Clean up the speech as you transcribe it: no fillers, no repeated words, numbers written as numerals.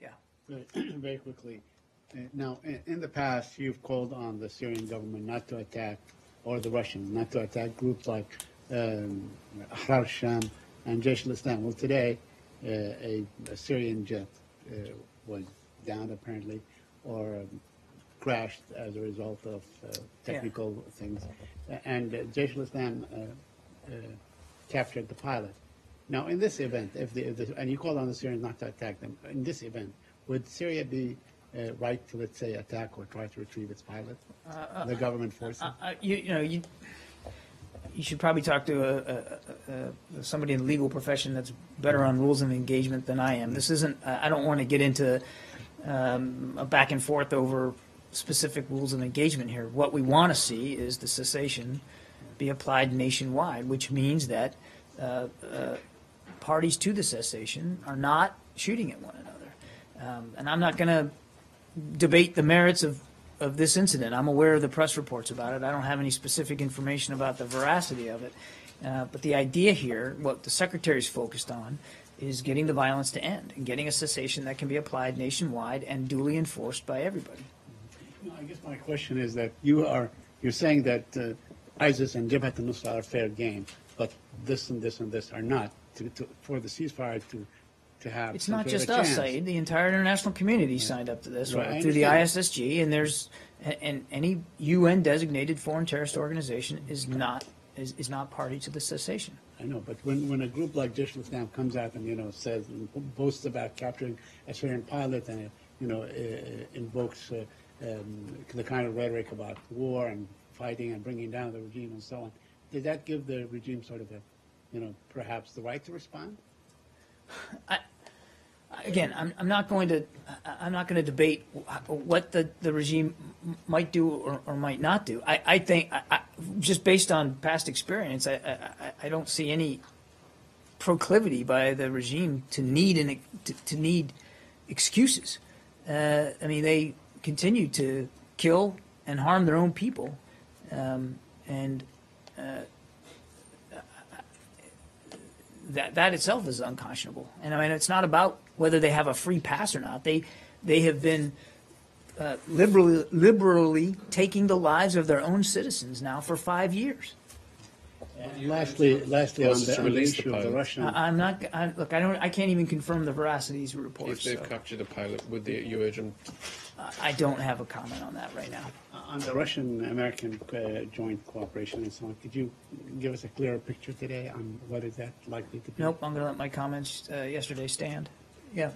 Yeah. Very quickly. Now, in the past, you've called on the Syrian government not to attack, or the Russians not to attack groups like Ahrar, al-Sham, and Jaysh al-Islam. Well, today, a Syrian jet was downed, apparently, or crashed as a result of technical things. And Jaysh al-Islam captured the pilot. Now, in this event, and you called on the Syrians not to attack them, in this event, would Syria be right to, let's say, attack or try to retrieve its pilot, the government forces? You should probably talk to somebody in the legal profession that's better on rules of engagement than I am. This isn't. I don't want to get into a back and forth over specific rules of engagement here. What we want to see is the cessation be applied nationwide, which means that parties to the cessation are not shooting at one another. And I'm not going to debate the merits of this incident. I'm aware of the press reports about it. I don't have any specific information about the veracity of it. But the idea here, what the Secretary's focused on, is getting the violence to end and getting a cessation that can be applied nationwide and duly enforced by everybody. I guess my question is that you're saying that ISIS and Dept and Nusra are fair game, but this and this and this are not, for the ceasefire to have. It's not just us, Saeed. The entire international community signed up to this through the ISSG, and any UN designated foreign terrorist organization is not party to the cessation. I know, but when a group like Jaish al-Islam comes out and says and boasts about capturing a Syrian pilot and invokes the kind of rhetoric about war and fighting and bringing down the regime and so on, did that give the regime sort of perhaps the right to respond? Again, I'm not going to debate what the regime might do or might not do. I think just based on past experience, I don't see any proclivity by the regime to need excuses. I mean, they continue to kill and harm their own people, and that itself is unconscionable. And I mean, it's not about whether they have a free pass or not. They have been liberally taking the lives of their own citizens now for 5 years. Lastly, on the issue of the Russian. I can't even confirm the veracity of these reports. If they've captured the pilot, would you urge them? I don't have a comment on that right now. On the Russian-American joint cooperation and so on, could you give us a clearer picture today on what is that likely to be? Nope, I'm going to let my comments yesterday stand. Yeah.